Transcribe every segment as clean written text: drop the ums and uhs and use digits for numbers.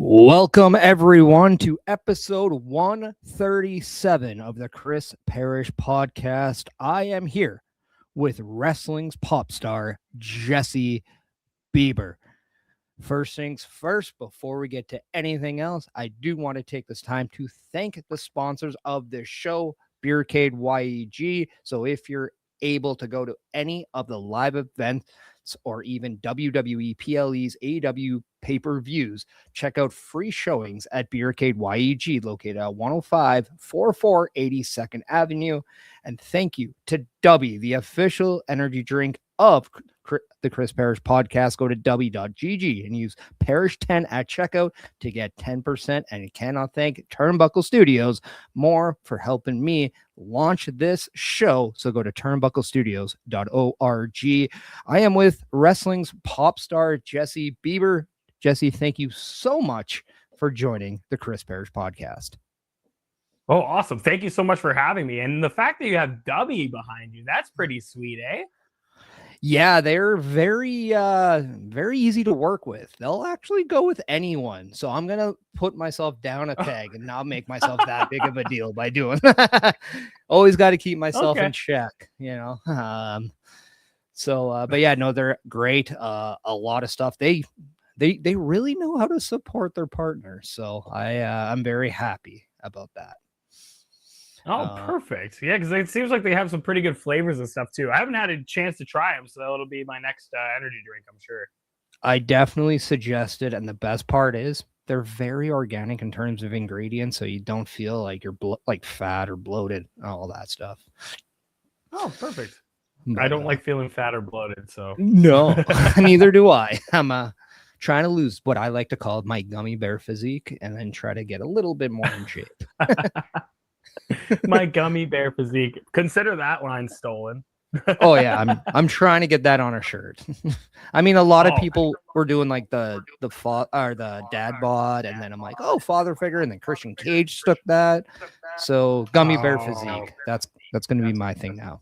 Welcome, everyone, to episode 137 of the Chris Parrish podcast. I am here with wrestling's pop star, Jesse Bieber. First things first, before we get to anything else, I do want to take this time to thank the sponsors of this show, Beercade YEG. So if you're able to go to any of the live events or even WWE, PLE's, AEW pay-per-views, check out free showings at Beercade YEG, located at 10544 82nd Avenue. And thank you to W, the official energy drink of the Chris Parrish podcast. Go to w.gg and use Parrish10 at checkout to get 10%. And you cannot thank Turnbuckle Studios more for helping me launch this show. So go to turnbucklestudios.org. I am with wrestling's pop star, Jesse Bieber. Jesse, thank you so much for joining the Chris Parrish podcast. Oh, awesome. Thank you so much for having me. And the fact that you have W behind you, that's pretty sweet, eh? Yeah, they're very easy to work with. They'll actually go with anyone. So I'm going to put myself down a peg and not make myself that big of a deal by doing that. Always got to keep myself in check, you know? But yeah, no, they're great. A lot of stuff. They really know how to support their partners. So I'm very happy about that. Oh, perfect. Yeah, because it seems like they have some pretty good flavors and stuff, too. I haven't had a chance to try them, so it'll be my next energy drink, I'm sure. I definitely suggest it, and the best part is they're very organic in terms of ingredients, so you don't feel like you're like fat or bloated and all that stuff. Oh, perfect. But, I don't like feeling fat or bloated, so. No, neither do I. I'm trying to lose what I like to call my gummy bear physique and then try to get a little bit more in shape. My gummy bear physique. Consider that line stolen. Oh yeah, I'm trying to get that on a shirt. I mean, a lot of people were doing like the dad bod, and then I'm like, oh, father figure, and then Christian Cage took that. So gummy bear physique. That's going to be my thing now.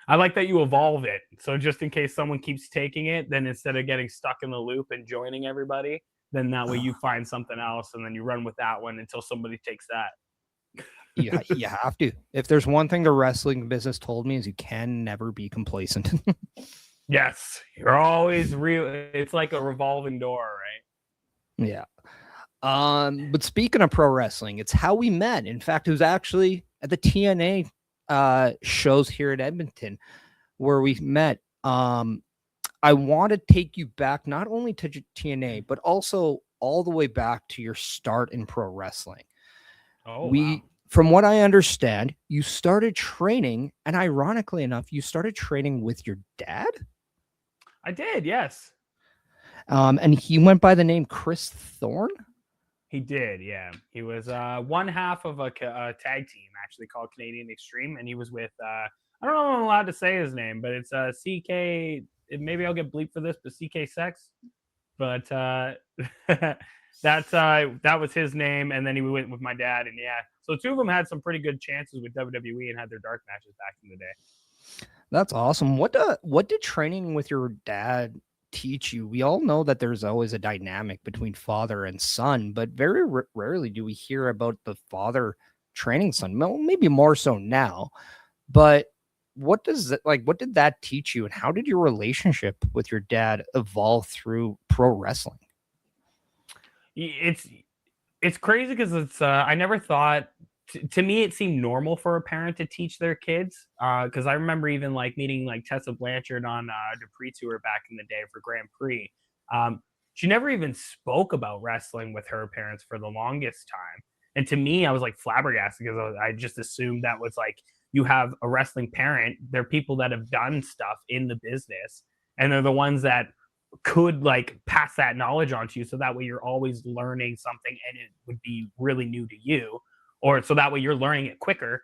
I like that you evolve it. So just in case someone keeps taking it, then instead of getting stuck in the loop and joining everybody, then that way you find something else and then you run with that one until somebody takes that. You have to. If there's one thing the wrestling business told me is you can never be complacent. Yes, you're always real. It's like a revolving door, right? Yeah. But speaking of pro wrestling, it's how we met. In fact, it was actually at the TNA shows here at Edmonton where we met. I want to take you back not only to TNA, but also all the way back to your start in pro wrestling. Wow. From what I understand, you started training, and ironically enough, you started training with your dad? I did, yes. And he went by the name Chris Thorne? He did, yeah. He was one half of a tag team, actually, called Canadian Extreme, and he was with, I don't know if I'm allowed to say his name, but it's CK, maybe I'll get bleeped for this, but CK Sex. But that was his name, and then he went with my dad, and yeah. So two of them had some pretty good chances with WWE and had their dark matches back in the day. That's awesome. What did training with your dad teach you? We all know that there's always a dynamic between father and son, but very rarely do we hear about the father training son. Well, maybe more so now, but what did that teach you, and how did your relationship with your dad evolve through pro wrestling? It's crazy because it's I never thought, to me it seemed normal for a parent to teach their kids, because I remember even like meeting like Tessa Blanchard on Dupree tour back in the day for Grand Prix. She never even spoke about wrestling with her parents for the longest time, and to me I was like flabbergasted because I just assumed that was like, you have a wrestling parent, they're people that have done stuff in the business, and they're the ones that could like pass that knowledge on to you, so that way you're always learning something and it would be really new to you, or so that way you're learning it quicker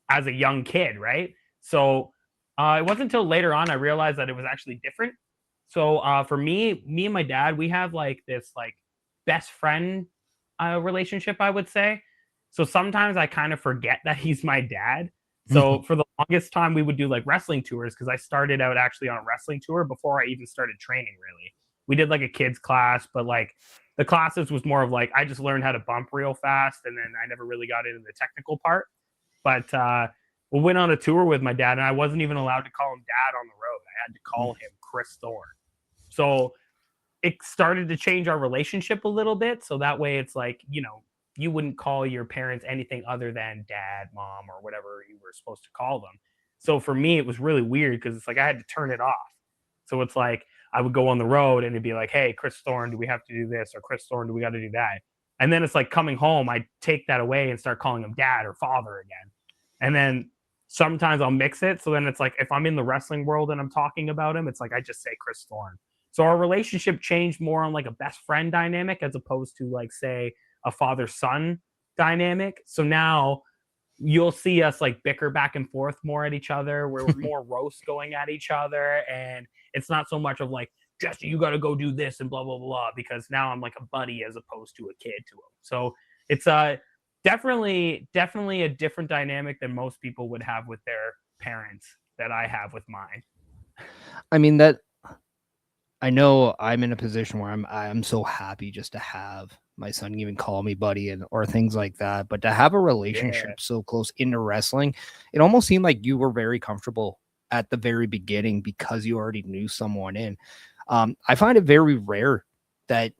as a young kid, right? So it wasn't until later on I realized that it was actually different. So for me and my dad, we have like this like best friend relationship, I would say. So sometimes I kind of forget that he's my dad. So for the longest time, we would do like wrestling tours, because I started out actually on a wrestling tour before I even started training, really. We did like a kids class, but like The classes was more of like I just learned how to bump real fast, and then I never really got into the technical part. But we went on a tour with my dad, and I wasn't even allowed to call him dad on the road. I had to call him Chris Thorne. So it started to change our relationship a little bit. So that way it's like, you wouldn't call your parents anything other than dad, mom, or whatever you were supposed to call them. So for me, it was really weird because it's like I had to turn it off. So it's like I would go on the road and it'd be like, hey, Chris Thorne, do we have to do this? Or Chris Thorne, do we got to do that? And then it's like coming home, I take that away and start calling him dad or father again. And then sometimes I'll mix it. So then it's like if I'm in the wrestling world and I'm talking about him, it's like I just say Chris Thorne. So our relationship changed more on like a best friend dynamic as opposed to like, say, a father-son dynamic. So now you'll see us like bicker back and forth more at each other. We're more roast going at each other. And it's not so much of like, Jesse, you got to go do this and blah, blah, blah, because now I'm like a buddy as opposed to a kid to him. So it's definitely a different dynamic than most people would have with their parents that I have with mine. I mean, I know I'm in a position where I'm so happy just to have my son even call me buddy or things like that. But to have a relationship so close into wrestling, it almost seemed like you were very comfortable at the very beginning because you already knew someone in. I find it very rare that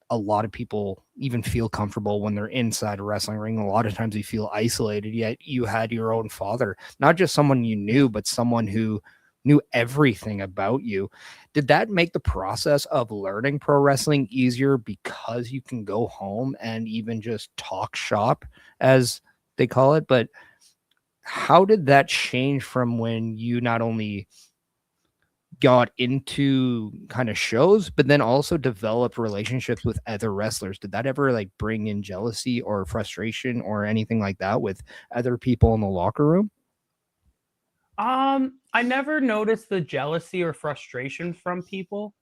a lot of people even feel comfortable when they're inside a wrestling ring. A lot of times you feel isolated, yet you had your own father, not just someone you knew, but someone who knew everything about you. Did that make the process of learning pro wrestling easier because you can go home and even just talk shop, as they call it? But how did that change from when you not only got into kind of shows, but then also developed relationships with other wrestlers? Did that ever like bring in jealousy or frustration or anything like that with other people in the locker room? I never noticed the jealousy or frustration from people.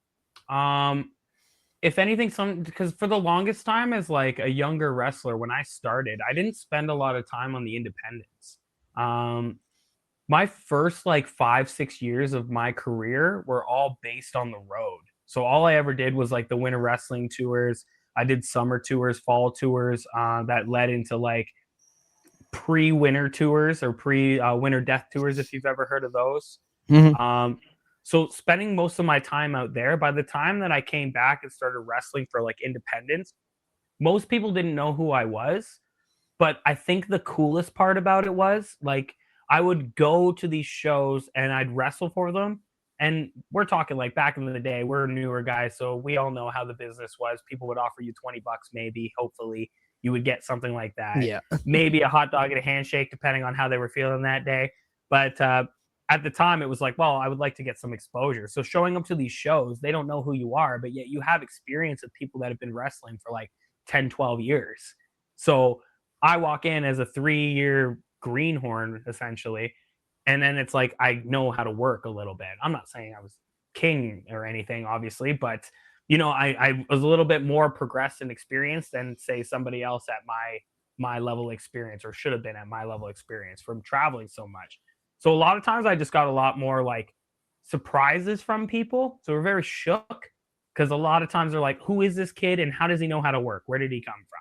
If anything, because for the longest time as like a younger wrestler, when I started, I didn't spend a lot of time on the independents. My first like 5-6 years of my career were all based on the road. So all I ever did was like the winter wrestling tours. I did summer tours, fall tours, that led into like pre-winter tours or pre-winter death tours, if you've ever heard of those. So spending most of my time out there, by the time that I came back and started wrestling for like independence, most people didn't know who I was. But I think the coolest part about it was like I would go to these shows and I'd wrestle for them. And we're talking like back in the day, we're newer guys, so we all know how the business was. People would offer you $20, maybe, hopefully you would get something like that. Yeah. Maybe a hot dog and a handshake, depending on how they were feeling that day. But at the time, it was like, well, I would like to get some exposure. So showing up to these shows, they don't know who you are, but yet you have experience with people that have been wrestling for like 10, 12 years. So I walk in as a 3-year greenhorn, essentially. And then it's like, I know how to work a little bit. I'm not saying I was king or anything, obviously, but I was a little bit more progressed and experienced than say somebody else at my level experience, or should have been at my level experience from traveling so much. So a lot of times I just got a lot more like surprises from people. So we're very shook because a lot of times they're like, who is this kid and how does he know how to work? Where did he come from?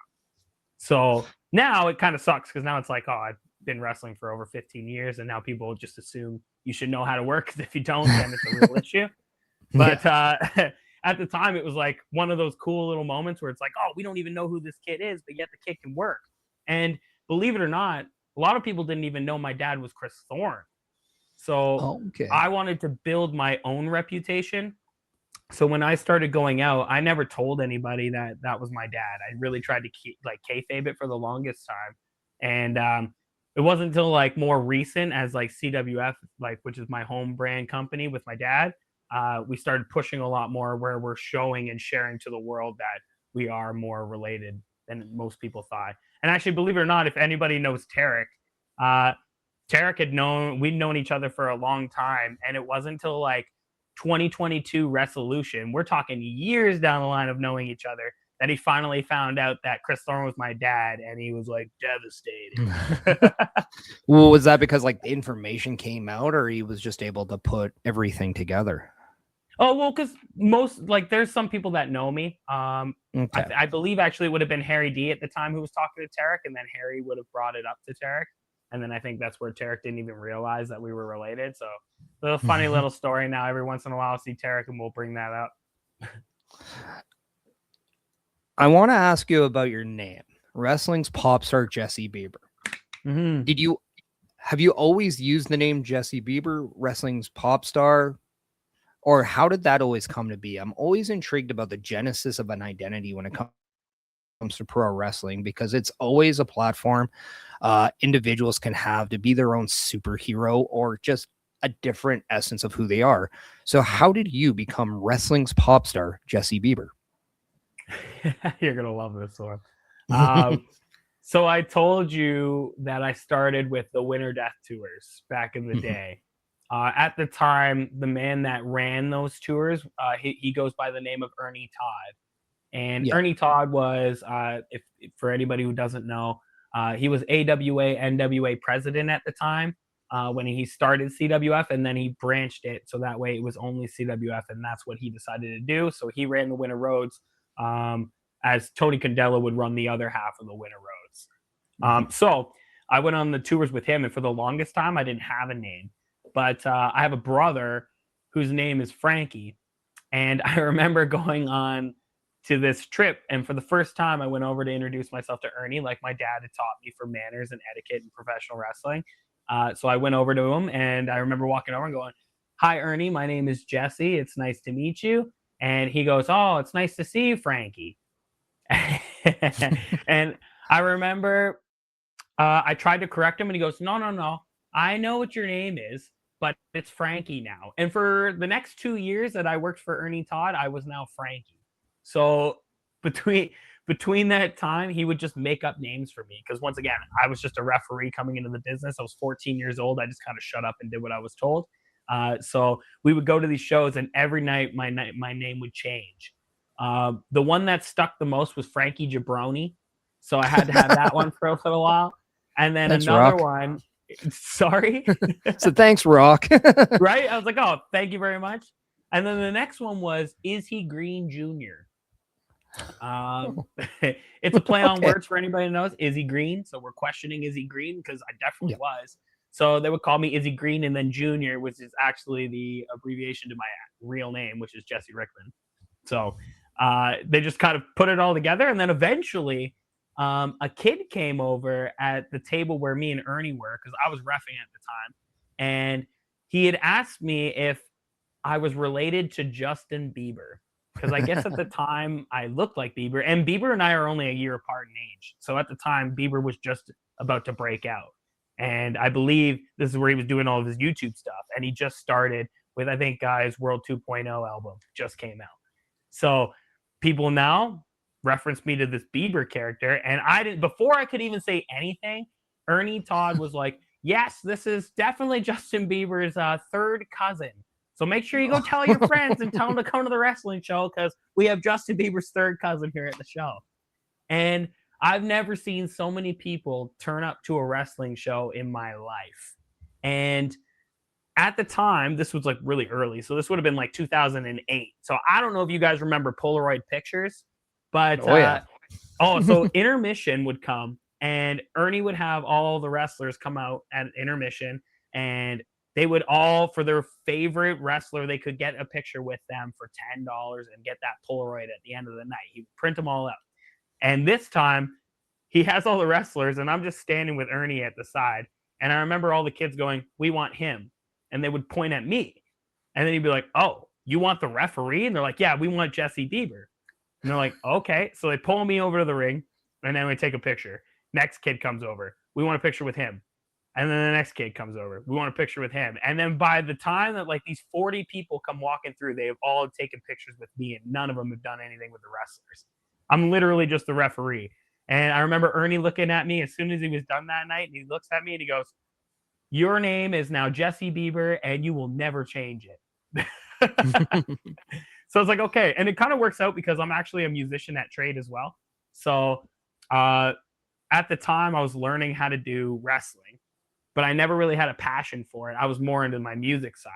So now it kind of sucks because now it's like, oh, I've been wrestling for over 15 years and now people just assume you should know how to work, because if you don't, then it's a real issue. But at the time, it was like one of those cool little moments where it's like, oh, we don't even know who this kid is, but yet the kid can work. And believe it or not, a lot of people didn't even know my dad was Chris Thorne. So I wanted to build my own reputation. So when I started going out, I never told anybody that was my dad. I really tried to keep like kayfabe it for the longest time. And it wasn't until like more recent as like CWF, like, which is my home brand company with my dad, we started pushing a lot more where we're showing and sharing to the world that we are more related than most people thought. And actually, believe it or not, if anybody knows Tarek, we'd known each other for a long time. And it wasn't until like 2022 resolution, we're talking years down the line of knowing each other, that he finally found out that Chris Thorne was my dad, and he was like devastated. Well, was that because like the information came out, or he was just able to put everything together? Oh, well, because most like there's some people that know me. Okay. I believe actually it would have been Harry D at the time who was talking to Tarek, and then Harry would have brought it up to Tarek, and then I think that's where Tarek didn't even realize that we were related. So, a funny little story. Now every once in a while, I'll see Tarek, and we'll bring that up. I want to ask you about your name, wrestling's pop star Jesse Bieber. Mm-hmm. Have you always used the name Jesse Bieber, wrestling's pop star, or how did that always come to be? I'm always intrigued about the genesis of an identity when it comes to pro wrestling, because it's always a platform individuals can have to be their own superhero or just a different essence of who they are. So how did you become wrestling's pop star Jesse Bieber? You're gonna love this one. So I told you that I started with the Winter Death Tours back in the day. At the time, the man that ran those tours, he goes by the name of Ernie Todd. And Yeah. Ernie Todd was, if for anybody who doesn't know, he was AWA NWA president at the time when he started CWF, and then he branched it so that way it was only CWF, and that's what he decided to do. So he ran the Winter Roads, as Tony Candela would run the other half of the Winter Roads. So I went on the tours with him, and for the longest time, I didn't have a name, but I have a brother whose name is Frankie, and I remember going on to this trip, and for the first time, I went over to introduce myself to Ernie, like my dad had taught me for manners and etiquette in professional wrestling. So I went over to him, and I remember walking over and going, "Hi, Ernie. My name is Jesse. It's nice to meet you." And he goes, "Oh, it's nice to see you, Frankie." And I remember I tried to correct him, and he goes, "No, no, no. I know what your name is, but it's Frankie now." And for the next 2 years that I worked for Ernie Todd, I was now Frankie. So between that time, he would just make up names for me because once again, I was just a referee coming into the business. I was 14 years old. I just kind of shut up and did what I was told. So we would go to these shows, and every night my name would change. The one that stuck the most was Frankie Jabroni. So I had to have that one for a little while. And then Thanks, another Rock. one. Sorry. So thanks, Rock. Right? I was like, oh, thank you very much. And then the next one was, is he Green Jr.? It's a play on words for anybody who knows. Izzy Green. So we're questioning Izzy Green because I definitely was. So they would call me Izzy Green, and then Junior, which is actually the abbreviation to my real name, which is Jesse Rickman. So they just kind of put it all together, and then eventually a kid came over at the table where me and Ernie were because I was reffing at the time, and he had asked me if I was related to Justin Bieber. Because I guess at the time I looked like Bieber, and Bieber and I are only a year apart in age. So at the time, Bieber was just about to break out. And I believe this is where he was doing all of his YouTube stuff. And he just started with, I think, his World 2.0 album just came out. So people now reference me to this Bieber character. And I didn't, before I could even say anything, Ernie Todd was like, yes, this is definitely Justin Bieber's third cousin. So make sure you go tell your friends and tell them to come to the wrestling show because we have Justin Bieber's third cousin here at the show. And I've never seen so many people turn up to a wrestling show in my life. And at the time, this was like really early. So this would have been like 2008. So I don't know if you guys remember Polaroid pictures, but so intermission would come and Ernie would have all the wrestlers come out at intermission, and they would all, for their favorite wrestler, they could get a picture with them for $10 and get that Polaroid at the end of the night. He would print them all out. And this time, he has all the wrestlers, and I'm just standing with Ernie at the side. And I remember all the kids going, "We want him." And they would point at me. And then he'd be like, "Oh, you want the referee?" And they're like, "Yeah, we want Jesse Bieber." And they're like, "Okay." So they pull me over to the ring, and then we take a picture. Next kid comes over. "We want a picture with him." And then the next kid comes over. "We want a picture with him." And then by the time that like these 40 people come walking through, they have all taken pictures with me, and none of them have done anything with the wrestlers. I'm literally just the referee. And I remember Ernie looking at me as soon as he was done that night, and he looks at me and he goes, "Your name is now Jesse Bieber, and you will never change it." So it's like, okay. And it kind of works out because I'm actually a musician at trade as well. So at the time, I was learning how to do wrestling, but I never really had a passion for it. I was more into my music side.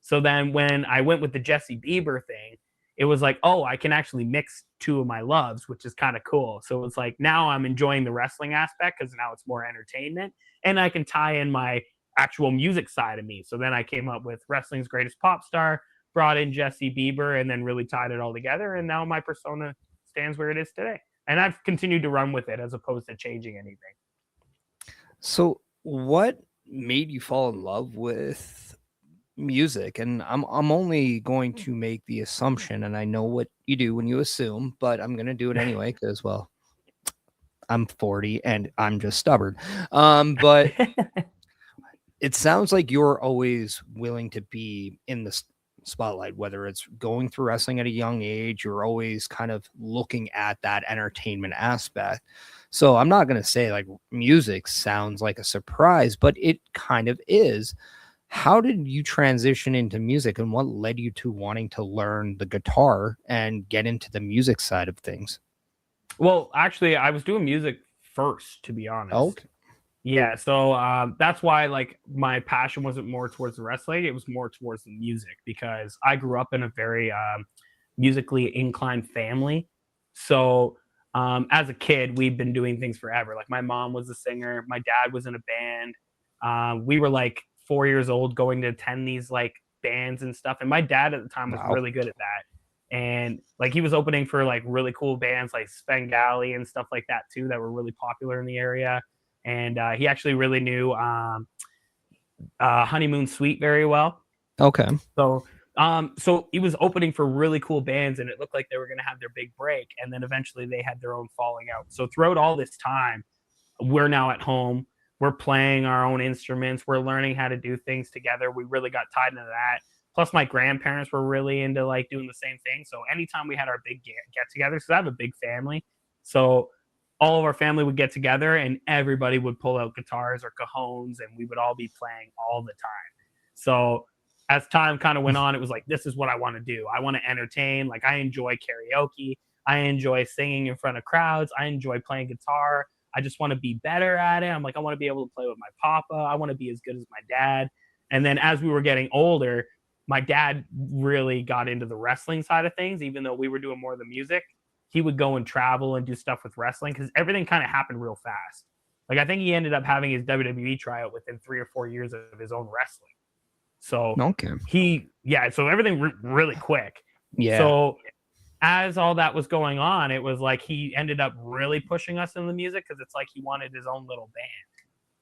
So then when I went with the Jesse Bieber thing, it was like, oh, I can actually mix two of my loves, which is kind of cool. So it's like now I'm enjoying the wrestling aspect because now it's more entertainment, and I can tie in my actual music side of me. So then I came up with wrestling's greatest pop star, brought in Jesse Bieber, and then really tied it all together. And now my persona stands where it is today. And I've continued to run with it as opposed to changing anything. So, what made you fall in love with music? And I'm only going to make the assumption, and I know what you do when you assume, but I'm going to do it anyway because, well, I'm 40 and I'm just stubborn. But it sounds like you're always willing to be in the spotlight, whether it's going through wrestling at a young age, you're always kind of looking at that entertainment aspect. So I'm not going to say like music sounds like a surprise, but it kind of is. How did you transition into music, and what led you to wanting to learn the guitar and get into the music side of things? Well, actually, I was doing music first, to be honest. Okay. Yeah, so that's why like my passion wasn't more towards the wrestling; it was more towards the music because I grew up in a very musically inclined family. So as a kid, we've been doing things forever. Like my mom was a singer, my dad was in a band. We were like 4 years old going to attend these like bands and stuff, and my dad at the time was Wow. really good at that. And like he was opening for like really cool bands like Svengali and stuff like that too that were really popular in the area. And he actually really knew Honeymoon Suite very well. Okay. So he was opening for really cool bands, and it looked like they were going to have their big break. And then eventually they had their own falling out. So throughout all this time, we're now at home. We're playing our own instruments. We're learning how to do things together. We really got tied into that. Plus, my grandparents were really into like doing the same thing. So anytime we had our big get-togethers, because I have a big family, so all of our family would get together and everybody would pull out guitars or cajones and we would all be playing all the time. So as time kind of went on, it was like, this is what I want to do. I want to entertain. Like I enjoy karaoke. I enjoy singing in front of crowds. I enjoy playing guitar. I just want to be better at it. I'm like, I want to be able to play with my papa. I want to be as good as my dad. And then as we were getting older, my dad really got into the wrestling side of things, even though we were doing more of the music. He would go and travel and do stuff with wrestling because everything kind of happened real fast. Like I think he ended up having his WWE tryout within 3 or 4 years of his own wrestling. So Okay. so everything really quick. Yeah. So as all that was going on, it was like he ended up really pushing us in the music because it's like he wanted his own little band.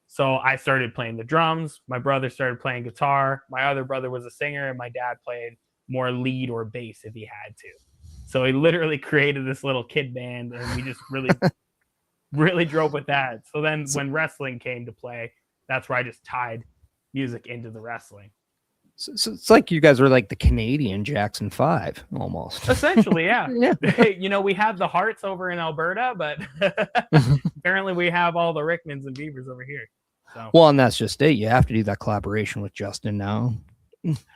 So I started playing the drums. My brother started playing guitar. My other brother was a singer, and my dad played more lead or bass if he had to. So he literally created this little kid band, and we just really, really drove with that. So then when wrestling came to play, that's where I just tied music into the wrestling. So it's like you guys are like the Canadian Jackson 5 almost. Essentially, yeah. Yeah. You know, we have the Hearts over in Alberta, but apparently we have all the Rickmans and Beavers over here. So. Well, and that's just it. You have to do that collaboration with Justin now.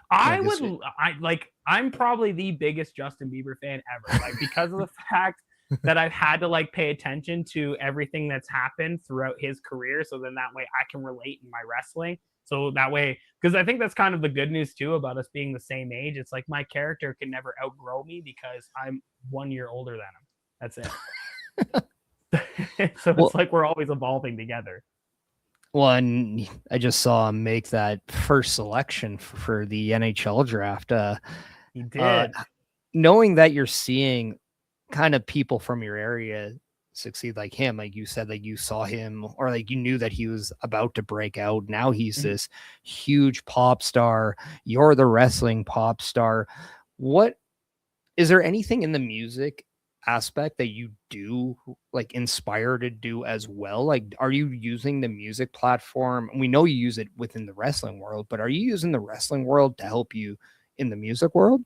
I'm probably the biggest Justin Bieber fan ever. Like because of the fact that I've had to like pay attention to everything that's happened throughout his career. So then that way I can relate in my wrestling. So that way, because I think that's kind of the good news too about us being the same age. It's like my character can never outgrow me because I'm 1 year older than him. That's it. So it's like we're always evolving together. Well, and I just saw him make that first selection for the NHL draft. He did. Knowing that you're seeing kind of people from your area succeed like him, like you said, like you saw him or like you knew that he was about to break out. Now he's this huge pop star. You're the wrestling pop star. What is there anything in the music aspect that you do like inspire to do as well? Like are you using the music platform? We know you use it within the wrestling world, but are you using the wrestling world to help you in the music world?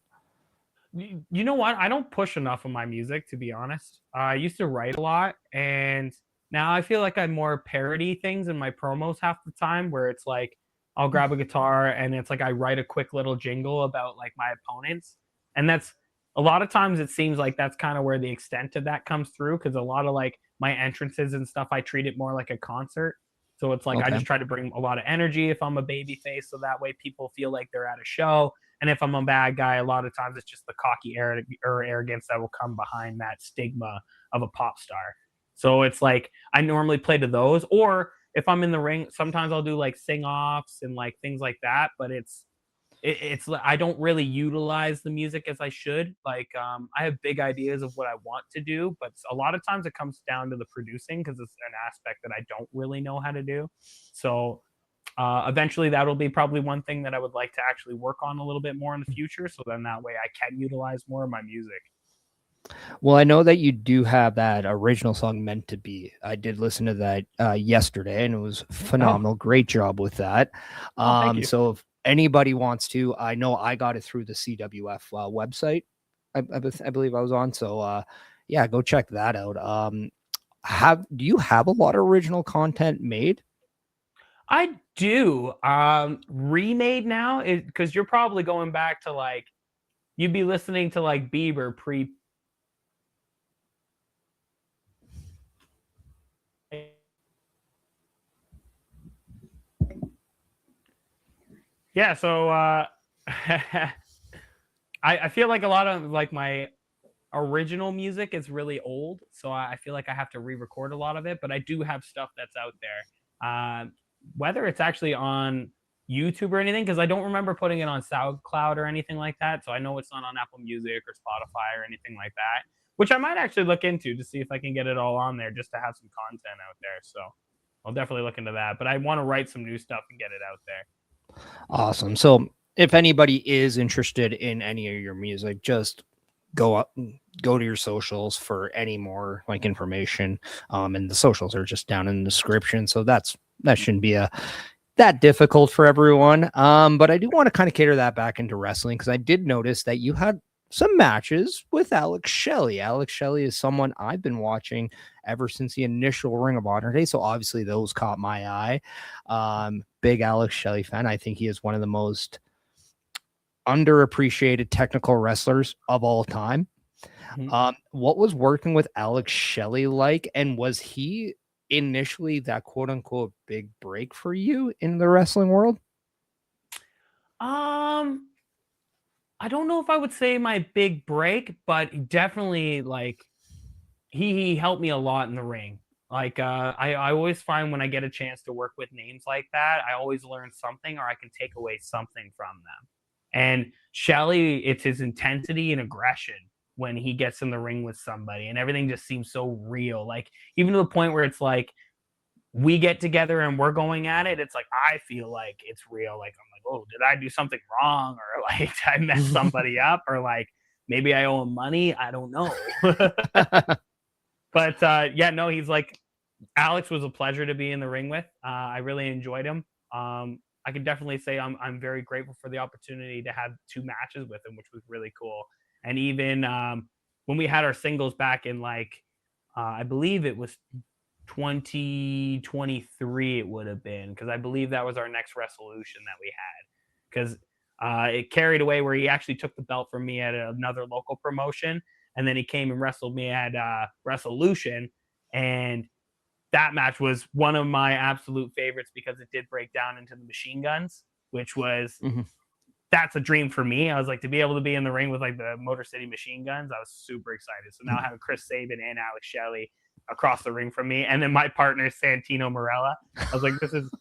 You know what? I don't push enough of my music, to be honest. I used to write a lot, and now I feel like I more parody things in my promos half the time, where it's like I'll grab a guitar and it's like I write a quick little jingle about like my opponents, and that's a lot of times it seems like that's kind of where the extent of that comes through because a lot of like my entrances and stuff, I treat it more like a concert. So it's like I just try to bring a lot of energy if I'm a baby face, so that way people feel like they're at a show. And if I'm a bad guy, a lot of times it's just the cocky arrogance that will come behind that stigma of a pop star. So it's like I normally play to those, or if I'm in the ring, sometimes I'll do like sing offs and like things like that. But it's I don't really utilize the music as I should. Like I have big ideas of what I want to do, but a lot of times it comes down to the producing because it's an aspect that I don't really know how to do. So eventually that'll be probably one thing that I would like to actually work on a little bit more in the future. So then that way I can utilize more of my music. Well, I know that you do have that original song "Meant to Be." I did listen to that yesterday, and it was Oh, phenomenal. Great job with that. oh, thank you. So if anybody wants to, I know I got it through the CWF website. I believe I was on. So yeah, go check that out. Do you have a lot of original content made? I do. Remade now because you're probably going back to like you'd be listening to like Bieber pre. Yeah, so I feel like a lot of like my original music is really old, so I feel like I have to re-record a lot of it. But I do have stuff that's out there, whether it's actually on YouTube or anything, because I don't remember putting it on SoundCloud or anything like that. So I know it's not on Apple Music or Spotify or anything like that, which I might actually look into to see if I can get it all on there just to have some content out there. So I'll definitely look into that. But I want to write some new stuff and get it out there. Awesome. So if anybody is interested in any of your music, just go to your socials for any more like information. And the socials are just down in the description. So that shouldn't be that difficult for everyone. But I do want to kind of cater that back into wrestling because I did notice that you had some matches with Alex Shelley. Alex Shelley is someone I've been watching ever since the initial Ring of Honor days. So obviously those caught my eye. Big Alex Shelley fan. I think he is one of the most underappreciated technical wrestlers of all time. What was working with Alex Shelley like? And was he initially that quote unquote big break for you in the wrestling world? I don't know if I would say my big break, but definitely like he helped me a lot in the ring. Like I always find when I get a chance to work with names like that, I always learn something or I can take away something from them. And Shelly, it's his intensity and aggression when he gets in the ring with somebody, and everything just seems so real. Like even to the point where it's like we get together and we're going at it, it's like I feel like it's real. Like I'm like, oh, did I do something wrong, or like did I mess somebody up, or like maybe I owe him money. I don't know. But yeah, no, he's like Alex was a pleasure to be in the ring with. I really enjoyed him. I can definitely say I'm very grateful for the opportunity to have two matches with him, which was really cool. And even when we had our singles back in like I believe it was 2023, it would have been because I believe that was our next resolution that we had because it carried away where he actually took the belt from me at another local promotion, and then he came and wrestled me at Resolution, and that match was one of my absolute favorites because it did break down into the machine guns, which was that's a dream for me. I was like to be able to be in the ring with like the Motor City Machine Guns. I was super excited. So now having Chris Sabin and Alex Shelley across the ring from me, and then my partner Santino Marella. I was like, this isn't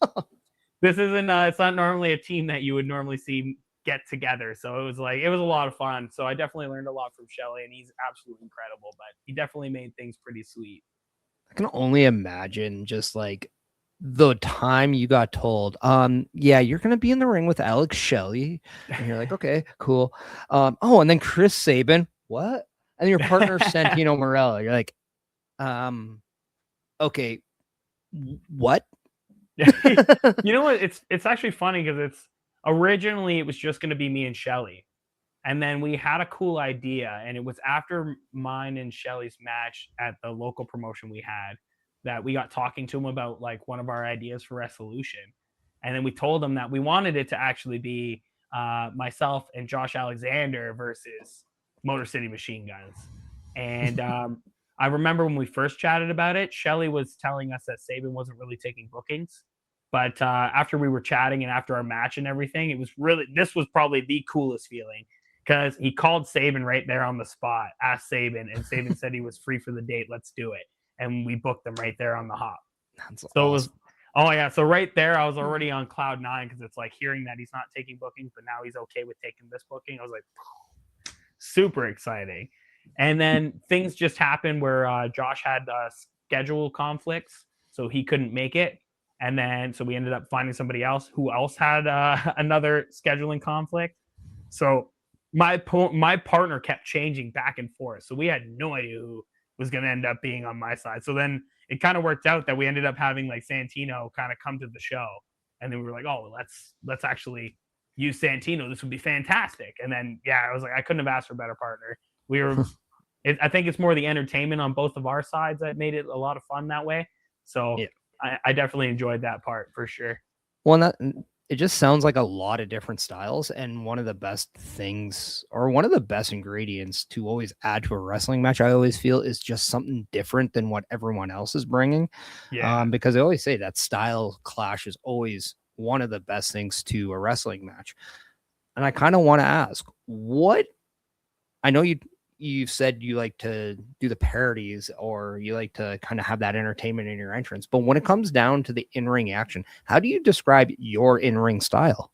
it's not normally a team that you would normally see get together. So it was a lot of fun. So I definitely learned a lot from Shelley, and he's absolutely incredible. But he definitely made things pretty sweet. I can only imagine just like the time you got told, yeah, you're gonna be in the ring with Alex Shelley, and you're like, okay, cool. Oh, and then Chris Sabin, what? And your partner Santino Marella, you're like, okay, what? You know what? It's actually funny because it's originally it was just going to be me and Shelly, and then we had a cool idea, and it was after mine and Shelly's match at the local promotion we had that we got talking to him about like one of our ideas for Resolution, and then we told him that we wanted it to actually be myself and Josh Alexander versus Motor City Machine Guns, and I remember when we first chatted about it, Shelly was telling us that Sabin wasn't really taking bookings. But after we were chatting and after our match and everything, this was probably the coolest feeling because he called Saban right there on the spot, asked Saban, and Saban said he was free for the date. Let's do it. And we booked them right there on the hop. That's So awesome. it was, oh yeah. So right there, I was already on cloud nine because it's like hearing that he's not taking bookings, but now he's okay with taking this booking. I was like, super exciting. And then things just happened where Josh had schedule conflicts, so he couldn't make it. And then so we ended up finding somebody else who else had another scheduling conflict. So my partner kept changing back and forth. So we had no idea who was going to end up being on my side. So then it kind of worked out that we ended up having like Santino kind of come to the show, and then we were like, oh, let's actually use Santino. This would be fantastic. And then I was like, I couldn't have asked for a better partner. We were. I think it's more the entertainment on both of our sides that made it a lot of fun that way. So I definitely enjoyed that part for sure. Well, it just sounds like a lot of different styles, and one of the best things, or one of the best ingredients to always add to a wrestling match, I always feel, is just something different than what everyone else is bringing. Yeah. Because I always say that style clash is always one of the best things to a wrestling match. And I kind of want to ask, I know you've said you like to do the parodies, or you like to kind of have that entertainment in your entrance, but when it comes down to the in-ring action, how do you describe your in-ring style?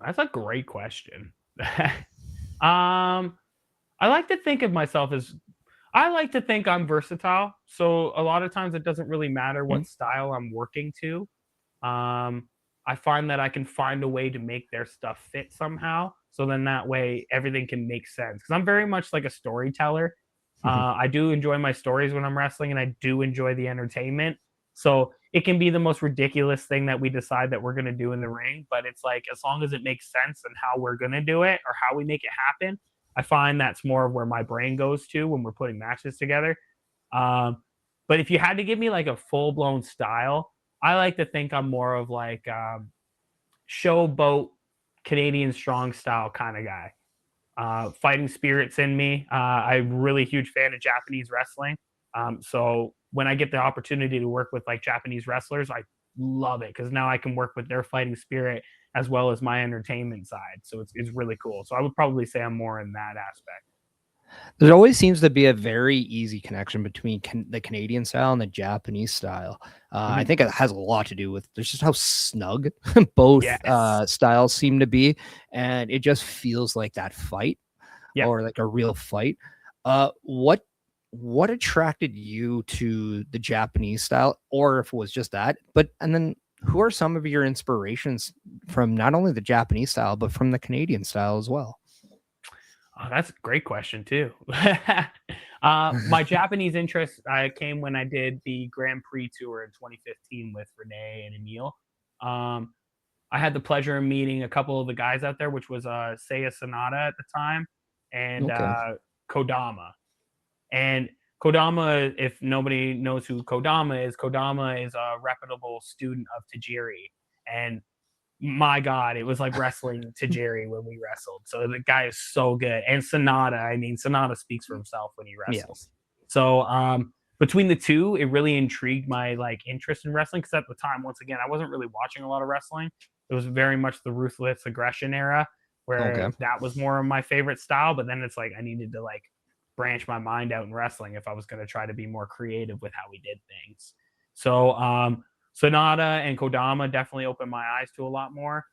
That's a great question. I like to think of myself as, I like to think I'm versatile. So a lot of times it doesn't really matter what style I'm working to. I find that I can find a way to make their stuff fit somehow. So then that way everything can make sense. Because I'm very much like a storyteller. I do enjoy my stories when I'm wrestling, and I do enjoy the entertainment. So it can be the most ridiculous thing that we decide that we're going to do in the ring. But it's like, as long as it makes sense and how we're going to do it or how we make it happen, I find that's more of where my brain goes to when we're putting matches together. But if you had to give me like a full blown style, I like to think I'm more of like showboat Canadian strong style kind of guy. Fighting spirits in me. I'm really huge fan of Japanese wrestling. So when I get the opportunity to work with like Japanese wrestlers, I love it because now I can work with their fighting spirit as well as my entertainment side. So it's really cool. So I would probably say I'm more in that aspect. There always seems to be a very easy connection between the Canadian style and the Japanese style. I think it has a lot to do with just how snug both styles seem to be, and it just feels like that fight, or like a real fight. What attracted you to the Japanese style, or if it was just that? And then who are some of your inspirations from not only the Japanese style but from the Canadian style as well? Oh, that's a great question too. My Japanese interest came when I did the Grand Prix tour in 2015 with Renee and Emil. I had the pleasure of meeting a couple of the guys out there, which was Seiya Sanada at the time and Kodama. And Kodama, if nobody knows who Kodama is a reputable student of Tajiri. And my God, it was like wrestling Tajiri when we wrestled. So the guy is so good. And Sonata speaks for himself when he wrestles. Yes. So between the two, it really intrigued my like interest in wrestling. Because at the time, once again, I wasn't really watching a lot of wrestling. It was very much the ruthless aggression era where that was more of my favorite style. But then it's like I needed to like branch my mind out in wrestling if I was going to try to be more creative with how we did things. So Sonata and Kodama definitely opened my eyes to a lot more.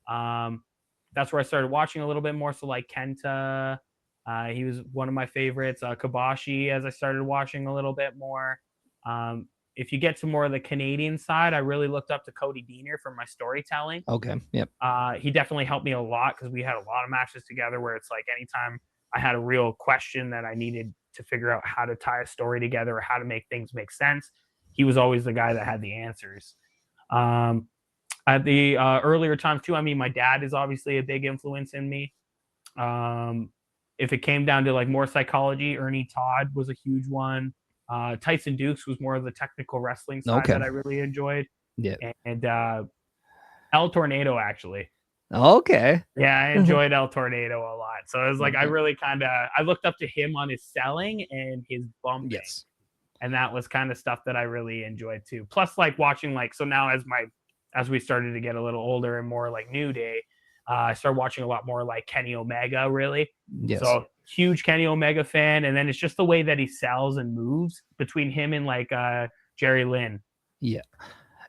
That's where I started watching a little bit more. So like Kenta, he was one of my favorites. Kabashi, as I started watching a little bit more. If you get to more of the Canadian side, I really looked up to Cody Deaner for my storytelling. Yep. He definitely helped me a lot because we had a lot of matches together where it's like anytime I had a real question that I needed to figure out how to tie a story together or how to make things make sense, he was always the guy that had the answers. At the earlier times too, I mean, my dad is obviously a big influence in me. If it came down to like more psychology, Ernie Todd was a huge one. Tyson Dukes was more of the technical wrestling side that I really enjoyed. Yeah. And El Tornado, actually. Okay. Yeah, I enjoyed El Tornado a lot. So it was like I really I looked up to him on his selling and his bumping. Yes. And that was kind of stuff that I really enjoyed too. Plus, like watching, like, so now as my as we started to get a little older and more like New Day, I started watching a lot more like Kenny Omega, really. Yes. So huge Kenny Omega fan. And then it's just the way that he sells and moves between him and like Jerry Lynn. Yeah.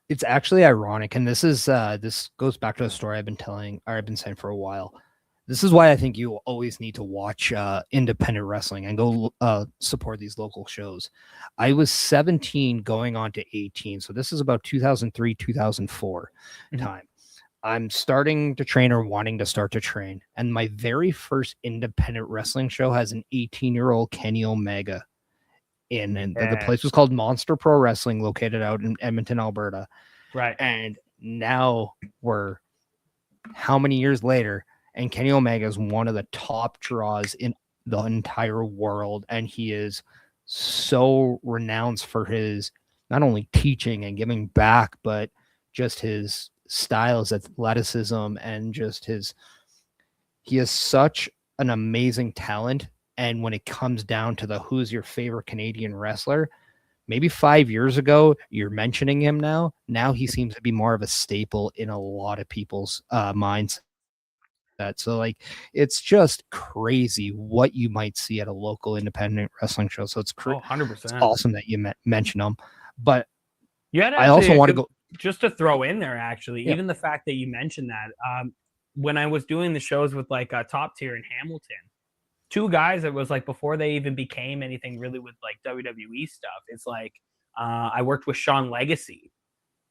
It's actually ironic, and this goes back to a story I've been telling, or I've been saying for a while. This is why I think you always need to watch independent wrestling and go support these local shows. I was 17 going on to 18, so this is about 2003, 2004 time. I'm starting to train or wanting to start to train, and my very first independent wrestling show has an 18-year-old Kenny Omega in, and the place was called Monster Pro Wrestling, located out in Edmonton, Alberta. Right. And now we're how many years later, and Kenny Omega is one of the top draws in the entire world, and he is so renowned for his not only teaching and giving back, but just his styles, athleticism, and just he is such an amazing talent. And when it comes down to the who's your favorite Canadian wrestler, maybe 5 years ago, you're mentioning him now. Now he seems to be more of a staple in a lot of people's minds. So like, it's just crazy what you might see at a local independent wrestling show. So it's 100%. It's awesome that you mention them. But you had I also want to go just to throw in there, actually, yeah. even the fact that you mentioned that when I was doing the shows with like Top Tier in Hamilton, two guys that was like before they even became anything really with like WWE stuff. It's like I worked with Sean Legacy,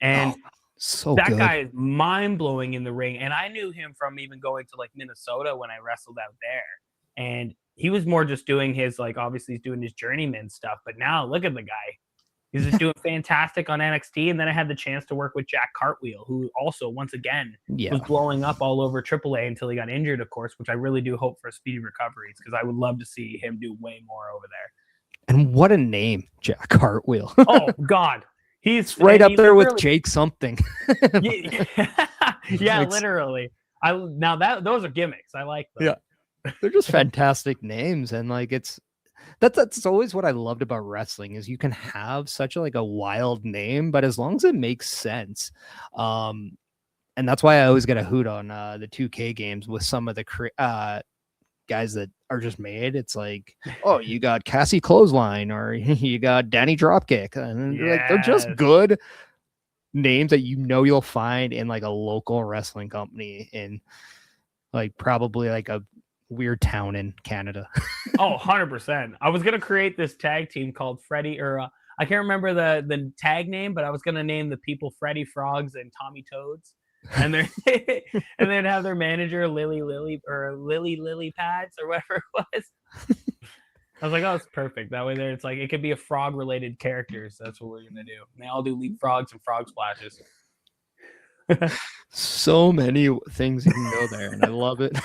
and so that good. guy is mind blowing in the ring. And I knew him from even going to like Minnesota when I wrestled out there. And he was more just doing his like obviously he's doing his journeyman stuff. But now look at the guy. He's just doing fantastic on NXT. And then I had the chance to work with Jack Cartwheel, who also, once again, was blowing up all over AAA until he got injured, of course, which I really do hope for a speedy recovery, because I would love to see him do way more over there. And what a name, Jack Cartwheel. Oh, God. He's right up there with Jake something. Yeah, literally. Those are gimmicks. I like them. Yeah. They're just fantastic names. And like, that's always what I loved about wrestling, is you can have such a wild name, but as long as it makes sense. And that's why I always get a hoot on the 2K games with some of the guys that are just made. It's like, oh, you got Cassie Clothesline, or you got Danny Dropkick, and they're just good names that you'll find in like a local wrestling company in like probably like a weird town in Canada. Oh, 100%. I was gonna create this tag team called Freddy, or I can't remember the tag name, but I was gonna name the people Freddy Frogs and Tommy Toads, and they're and then have their manager Lily Pads or whatever it was. I was like, oh, it's perfect. That way, there it's like it could be a frog related characters. So that's what we're gonna do. And they all do leapfrogs and frog splashes. So many things you can go there, and I love it.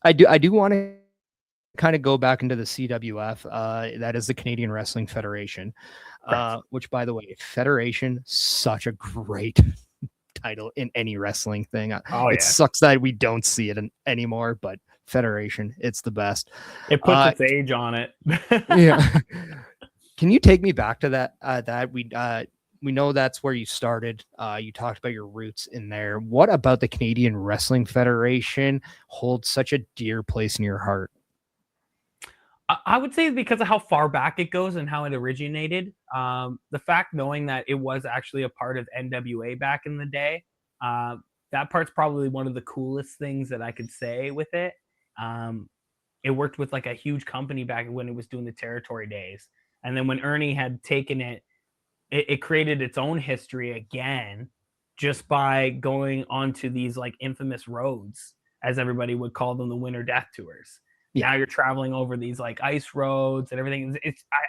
I do want to kind of go back into the CWF. That is the Canadian Wrestling Federation, which, by the way, Federation, such a great title in any wrestling thing. It sucks that we don't see it anymore, but Federation, it's the best. It puts its age on it. Yeah. Can you take me back to that? We know that's where you started. You talked about your roots in there. What about the Canadian Wrestling Federation holds such a dear place in your heart? I would say because of how far back it goes and how it originated. The fact knowing that it was actually a part of NWA back in the day, that part's probably one of the coolest things that I could say with it. It worked with like a huge company back when it was doing the territory days. And then when Ernie had taken it, it created its own history again, just by going onto these like infamous roads, as everybody would call them, the Winter Death Tours. Yeah. Now you're traveling over these like ice roads and everything.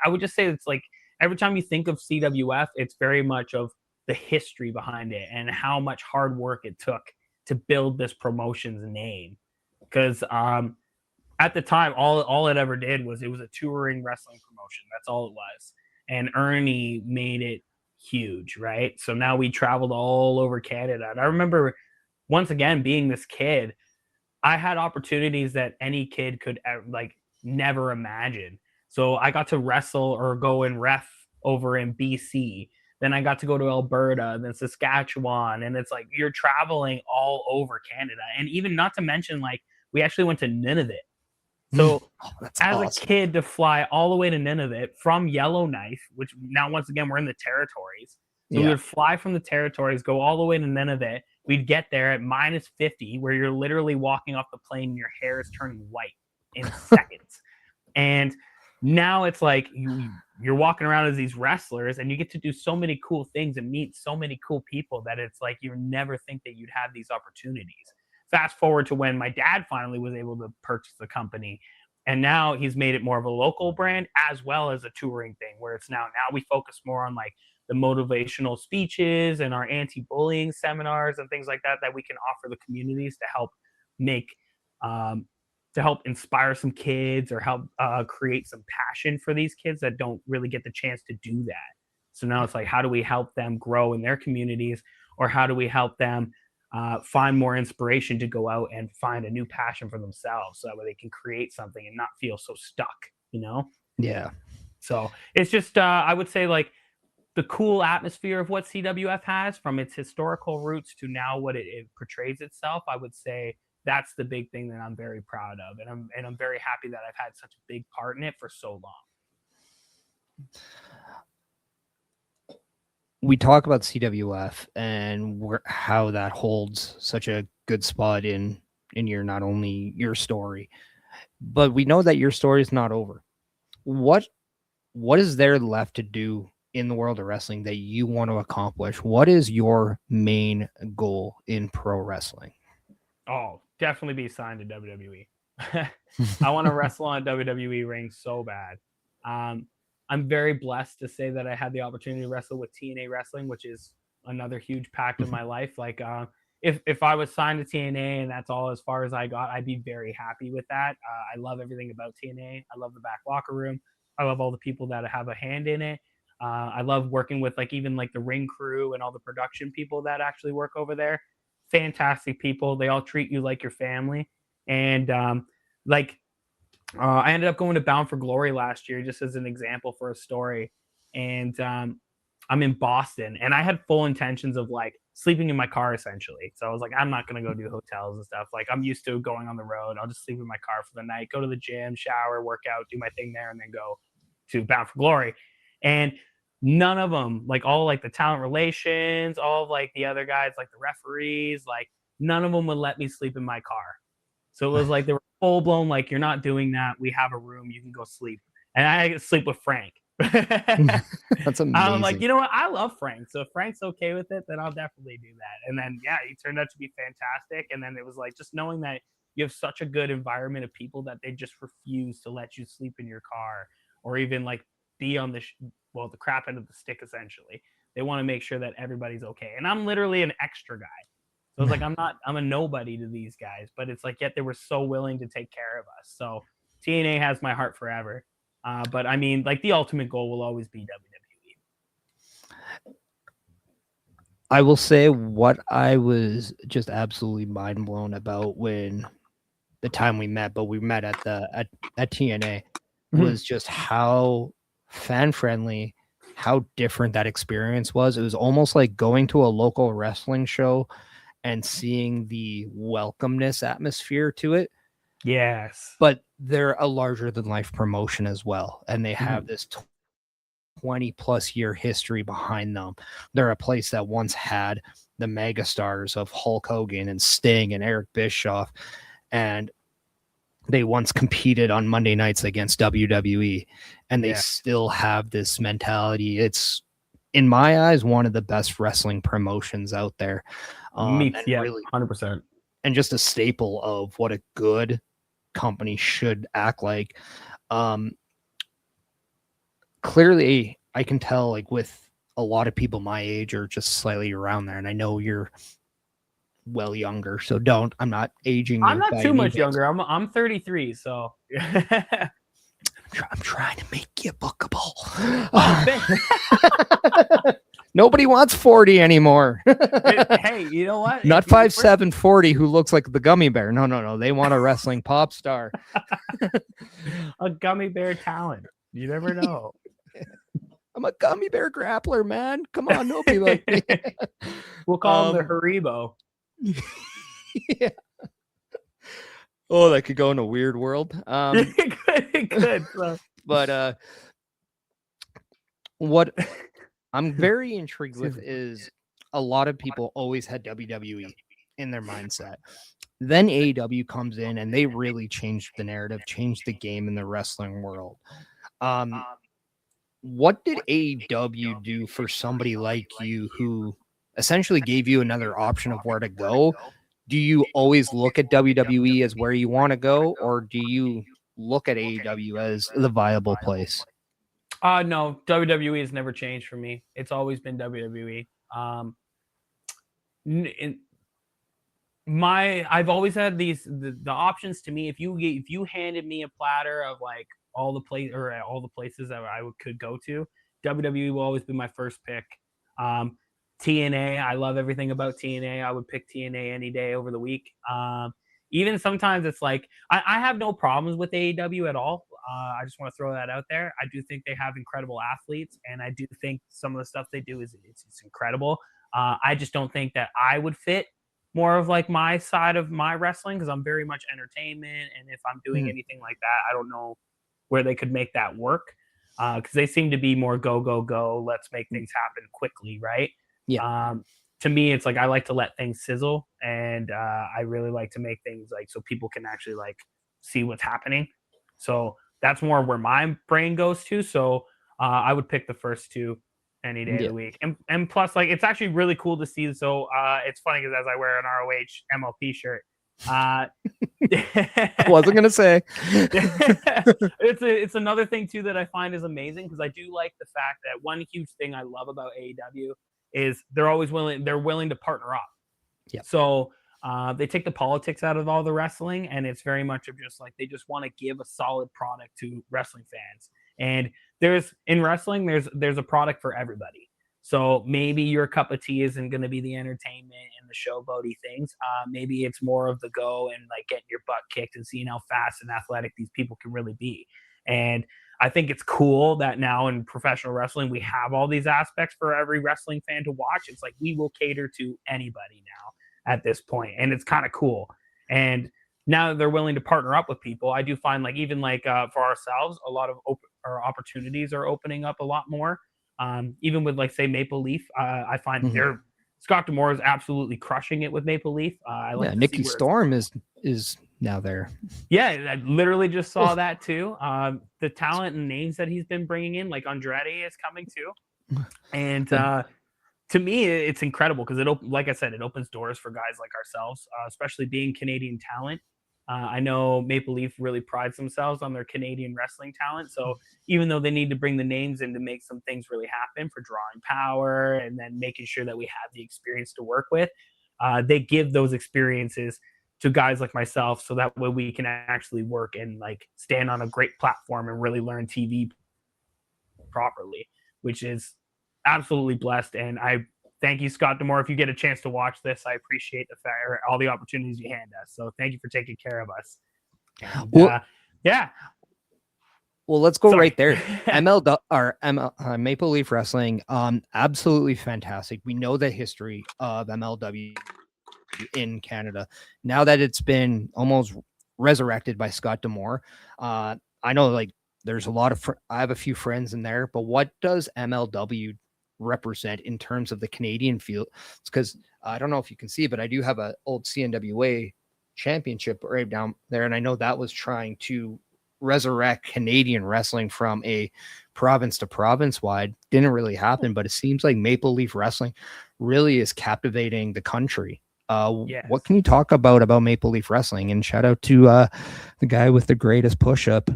I would just say it's like every time you think of CWF, it's very much of the history behind it and how much hard work it took to build this promotion's name. Because at the time, all it ever did was it was a touring wrestling promotion. That's all it was. And Ernie made it huge, right? So now we traveled all over Canada. And I remember, once again, being this kid, I had opportunities that any kid could like never imagine. So I got to wrestle or go and ref over in BC Then I got to go to Alberta, then Saskatchewan, and it's like you're traveling all over Canada. And even not to mention, like, we actually went to Nunavut. So That's as awesome. a kid, to fly all the way to Nunavut from Yellowknife, which now once again we're in the territories. So we would fly from the territories, go all the way to Nunavut. We'd get there at -50, where you're literally walking off the plane and your hair is turning white in seconds. And now it's like you're walking around as these wrestlers and you get to do so many cool things and meet so many cool people that it's like you never think that you'd have these opportunities. Fast forward to when my dad finally was able to purchase the company, and now he's made it more of a local brand as well as a touring thing, where it's now we focus more on like the motivational speeches and our anti-bullying seminars and things like that we can offer the communities to help make to help inspire some kids or help create some passion for these kids that don't really get the chance to do that. So now it's like, how do we help them grow in their communities, or how do we help them find more inspiration to go out and find a new passion for themselves, so that way they can create something and not feel so stuck, you know? Yeah. So it's just, I would say, like, the cool atmosphere of what CWF has, from its historical roots to now what it portrays itself. I would say that's the big thing that I'm very proud of, and I'm very happy that I've had such a big part in it for so long. We talk about CWF and how that holds such a good spot in your, not only your story, but we know that your story is not over. What is there left to do in the world of wrestling that you want to accomplish? What is your main goal in pro wrestling? Oh, definitely be signed to WWE. I want to wrestle on a WWE ring so bad. I'm very blessed to say that I had the opportunity to wrestle with TNA Wrestling, which is another huge pact of my life. Like, if I was signed to TNA and that's all as far as I got, I'd be very happy with that. I love everything about TNA. I love the back locker room. I love all the people that have a hand in it. I love working with, like, even like the ring crew and all the production people that actually work over there. Fantastic people. They all treat you like your family. And I ended up going to Bound for Glory last year, just as an example for a story. And I'm in Boston, and I had full intentions of like sleeping in my car essentially. So I was like, I'm not gonna go do hotels and stuff. Like, I'm used to going on the road. I'll just sleep in my car for the night, go to the gym, shower, work out, do my thing there, and then go to Bound for Glory. And none of them, like all like the talent relations, all of like the other guys, like the referees, like none of them would let me sleep in my car. So it was like they were full blown, like, you're not doing that. We have a room, you can go sleep. And I get to sleep with Frank. That's amazing. I'm like, you know what? I love Frank. So if Frank's okay with it, then I'll definitely do that. And then, yeah, he turned out to be fantastic. And then it was like, just knowing that you have such a good environment of people that they just refuse to let you sleep in your car, or even like be on the the crap end of the stick, essentially. They want to make sure that everybody's okay. And I'm literally an extra guy. So it's like, I'm a nobody to these guys, but it's like, yet they were so willing to take care of us. So TNA has my heart forever. But I mean, like, the ultimate goal will always be WWE. I will say what I was just absolutely mind blown about when the time we met, but we met at TNA, was just how fan friendly, how different that experience was. It was almost like going to a local wrestling show and seeing the welcomeness atmosphere to it. Yes. But they're a larger than life promotion as well. And they have this 20+ year history behind them. They're a place that once had the megastars of Hulk Hogan and Sting and Eric Bischoff. And they once competed on Monday nights against WWE. And they still have this mentality. It's, in my eyes, one of the best wrestling promotions out there. Really, 100%. And just a staple of what a good company should act like. Clearly, I can tell, like, with a lot of people my age or just slightly around there, and I know you're well younger, so I'm not aging. I'm not too much younger. I'm 33, so I'm trying to make you bookable. Nobody wants 40 anymore. Hey, you know what? Not 5'7", 40 who looks like the gummy bear. No. They want a wrestling pop star. A gummy bear talent. You never know. I'm a gummy bear grappler, man. Come on, nobody like me. We'll call him the Haribo. Yeah. Oh, that could go in a weird world. It could. But what I'm very intrigued with is a lot of people always had WWE in their mindset. Then AEW comes in and they really changed the narrative, changed the game in the wrestling world. What did AEW do for somebody like you who essentially gave you another option of where to go? Do you always look at WWE as where you want to go, or do you look at AEW as the viable place? No, WWE has never changed for me. It's always been WWE. I've always had the options to me. If you handed me a platter of like all the places that I could go to, WWE will always be my first pick. TNA, I love everything about TNA. I would pick TNA any day over the week. Even sometimes it's like I have no problems with AEW at all. I just want to throw that out there. I do think they have incredible athletes, and I do think some of the stuff they do is it's incredible. I just don't think that I would fit more of like my side of my wrestling because I'm very much entertainment, and if I'm doing anything like that, I don't know where they could make that work because they seem to be more go go go. Let's make things happen quickly, right? Yeah. To me, it's like I like to let things sizzle, and I really like to make things like so people can actually like see what's happening. So that's more where my brain goes to. So I would pick the first two any day of the week. And plus, like, it's actually really cool to see. So it's funny because as I wear an ROH MLP shirt, I wasn't gonna say it's another thing too that I find is amazing because I do like the fact that one huge thing I love about AEW is they're willing to partner up. Yeah. So they take the politics out of all the wrestling, and it's very much of just like they just want to give a solid product to wrestling fans. And in wrestling, there's a product for everybody. So maybe your cup of tea isn't going to be the entertainment and the showboaty things. Maybe it's more of the go and like getting your butt kicked and seeing how fast and athletic these people can really be. And I think it's cool that now in professional wrestling, we have all these aspects for every wrestling fan to watch. It's like we will cater to anybody now at this point, and it's kind of cool. And now that they're willing to partner up with people, I do find like even like for ourselves, a lot of our opportunities are opening up a lot more. Even with like say Maple Leaf, I find Scott D'Amore is absolutely crushing it with Maple Leaf. I like Nikki Storm is now there. Yeah, I literally just saw that too. The talent and names that he's been bringing in, like Andrade, is coming too. And to me, it's incredible because like I said, it opens doors for guys like ourselves, especially being Canadian talent. I know Maple Leaf really prides themselves on their Canadian wrestling talent. So even though they need to bring the names in to make some things really happen for drawing power and then making sure that we have the experience to work with, they give those experiences to guys like myself so that way we can actually work and like stand on a great platform and really learn TV properly, which is absolutely blessed. And I thank you, Scott D'Amore. If you get a chance to watch this, I appreciate the fact or all the opportunities you hand us. So thank you for taking care of us. And, yeah. Well, let's go right there. Maple Leaf Wrestling, absolutely fantastic. We know the history of MLW in Canada. Now that it's been almost resurrected by Scott D'Amore, I know like there's a lot of I have a few friends in there, but what does MLW represent in terms of the Canadian field? It's because I don't know if you can see, but I do have an old CNWA championship right down there, and I know that was trying to resurrect Canadian wrestling from a province to province wide. Didn't really happen, but it seems like Maple Leaf Wrestling really is captivating the country. Yes. What can you talk about Maple Leaf Wrestling? And shout out to the guy with the greatest push-up,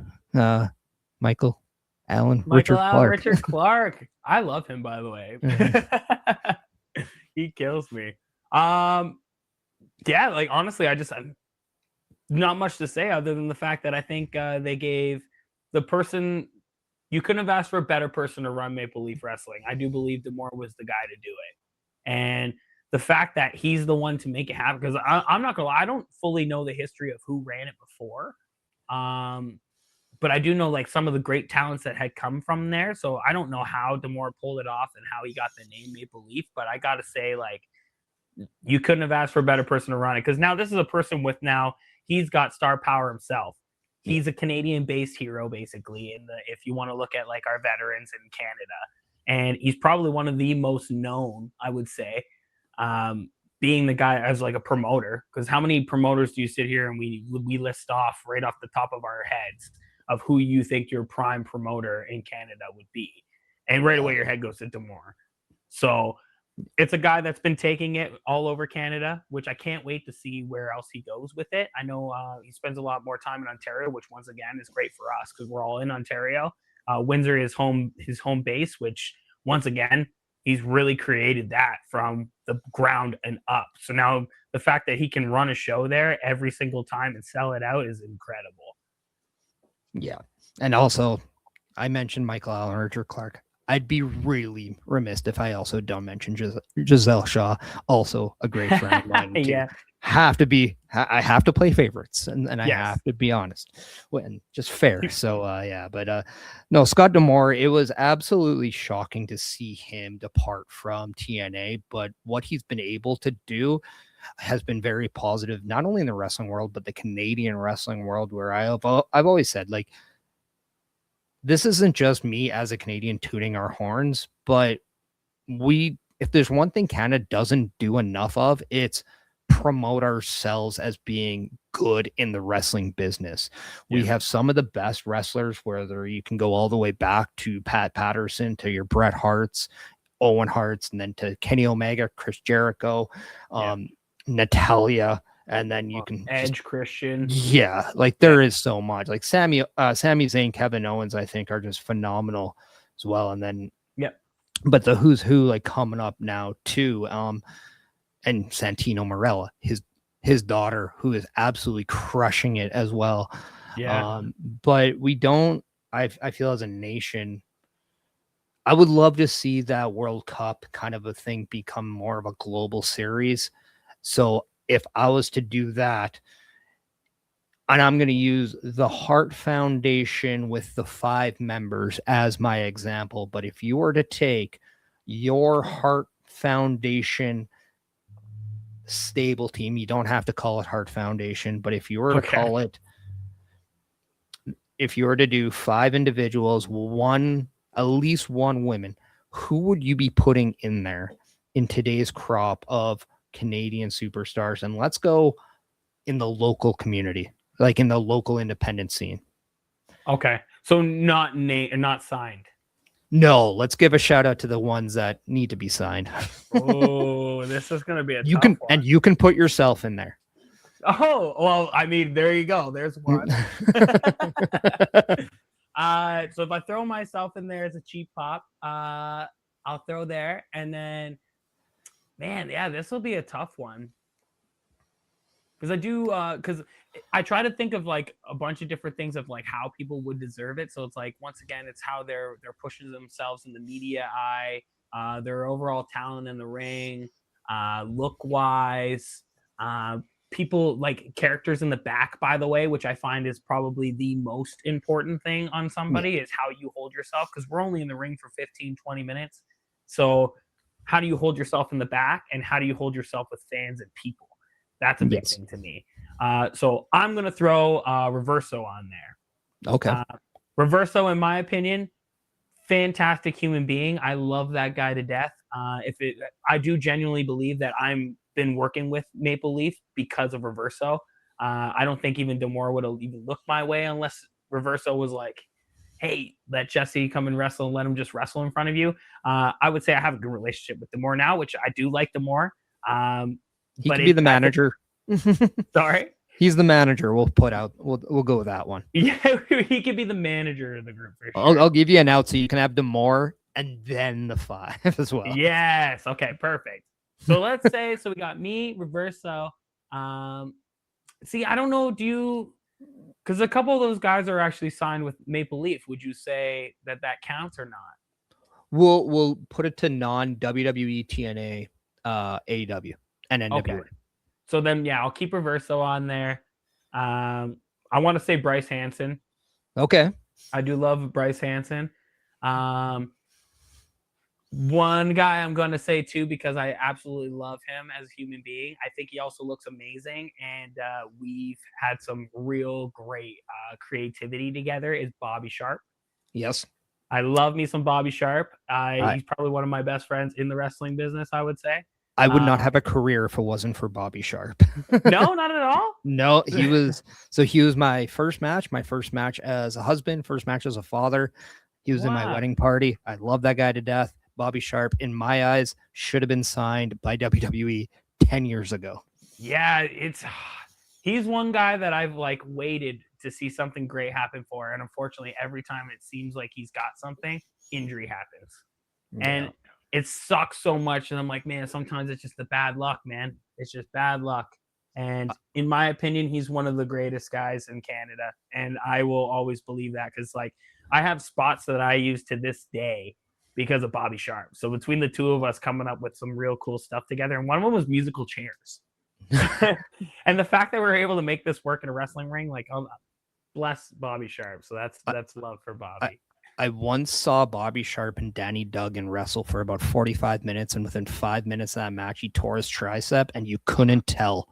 Michael Allen Richard Clark. I love him, by the way. He kills me. Yeah, like honestly, I'm not much to say other than the fact that I think they gave the person you couldn't have asked for a better person to run Maple Leaf Wrestling. I do believe D'Amore was the guy to do it, and the fact that he's the one to make it happen, because I'm not gonna lie, I don't fully know the history of who ran it before, but I do know like some of the great talents that had come from there. So I don't know how Demore pulled it off and how he got the name Maple Leaf, but I gotta say, like, you couldn't have asked for a better person to run it, because now this is a person with he's got star power himself. He's a Canadian-based hero, basically. If you want to look at like our veterans in Canada, and he's probably one of the most known, I would say, being the guy as like a promoter. Because how many promoters do you sit here and we list off right off the top of our heads of who you think your prime promoter in Canada would be, and right away your head goes to Demore. So it's a guy that's been taking it all over Canada, which I can't wait to see where else he goes with it. I know he spends a lot more time in Ontario, which once again is great for us because we're all in Ontario. Windsor is his home base, which once again, he's really created that from the ground and up. So now the fact that he can run a show there every single time and sell it out is incredible. Yeah. And also, I mentioned Michael Allen, Richard Clark. I'd be really remiss if I also don't mention Giselle Shaw, also a great friend of mine. Yeah. I have to play favorites, and I have to be honest and just fair. So but no, Scott D'Amore, it was absolutely shocking to see him depart from TNA, but what he's been able to do has been very positive, not only in the wrestling world, but the Canadian wrestling world, where I've always said, like, this isn't just me as a Canadian tooting our horns, but if there's one thing Canada doesn't do enough of, it's promote ourselves as being good in the wrestling business. We have some of the best wrestlers, whether you can go all the way back to Pat Patterson, to your Bret Harts, Owen Harts, and then to Kenny Omega, Chris Jericho, Natalia. And then you can Edge, Christian. Yeah, like there is so much. Like Sami Zayn, Kevin Owens, I think are just phenomenal as well. And then but the who's who like coming up now too. And Santino Marella, his daughter, who is absolutely crushing it as well. But we don't. I feel as a nation, I would love to see that World Cup kind of a thing become more of a global series. So if I was to do that, and I'm going to use the Heart Foundation with the 5 members as my example, but if you were to take your Heart Foundation stable team, you don't have to call it Heart Foundation, but if you were to call it, if you were to do 5 individuals, at least one woman, who would you be putting in there in today's crop of Canadian superstars? And let's go in the local community, like in the local independent scene. Okay, so not signed. No, let's give a shout out to the ones that need to be signed. Oh, this is gonna be you can one. And you can put yourself in there. Oh, well, I mean, there you go. There's one. So if I throw myself in there as a cheap pop, I'll throw there, and then, man, this will be a tough one. Because I try to think of like a bunch of different things of like how people would deserve it. So it's like, once again, it's how they're pushing themselves in the media eye, their overall talent in the ring, look wise, people like characters in the back, by the way, which I find is probably the most important thing on somebody is how you hold yourself. Because we're only in the ring for 15, 20 minutes. So how do you hold yourself in the back, and how do you hold yourself with fans and people? That's a big thing to me. So I'm going to throw Reverso on there. Okay. Reverso, in my opinion, fantastic human being. I love that guy to death. I do genuinely believe that I'm been working with Maple Leaf because of Reverso. I don't think even D'Amore would have even looked my way unless Reverso was like, hey, let Jesse come and wrestle and let him just wrestle in front of you. I would say I have a good relationship with D'Amore now, which I do like D'Amore. He could be the manager. Sorry? He's the manager. We'll go with that one. Yeah, he could be the manager of the group for sure. I'll give you an out so you can have D'Amore and then the 5 as well. Yes. Okay, perfect. So let's say, we got me, Reverso. See, I don't know, because a couple of those guys are actually signed with Maple Leaf. Would you say that counts or not? We'll put it to non-WWE, TNA, AEW, and NWA. Okay. So then, I'll keep Reverso on there. I want to say Bryce Hansen. Okay. I do love Bryce Hanson. One guy I'm going to say too, because I absolutely love him as a human being. I think he also looks amazing, and we've had some real great creativity together. Is Bobby Sharp. Yes. I love me some Bobby Sharp. I He's probably one of my best friends in the wrestling business, I would say. I would not have a career if it wasn't for Bobby Sharp. No, not at all. No, he was my first match as a husband, first match as a father. He was in my wedding party. I love that guy to death. Bobby Sharp, in my eyes, should have been signed by WWE 10 years ago. Yeah, he's one guy that I've like waited to see something great happen for, and unfortunately, every time it seems like he's got something, injury happens, and it sucks so much. And I'm like, man, sometimes it's just the bad luck, man. It's just bad luck. And in my opinion, he's one of the greatest guys in Canada, and I will always believe that because like I have spots that I use to this day because of Bobby Sharp. So between the two of us coming up with some real cool stuff together, and one of them was musical chairs. And the fact that we were able to make this work in a wrestling ring, like, oh, bless Bobby Sharp. So that's love for Bobby. I once saw Bobby Sharp and Danny Duggan wrestle for about 45 minutes, and within 5 minutes of that match, he tore his tricep, and you couldn't tell.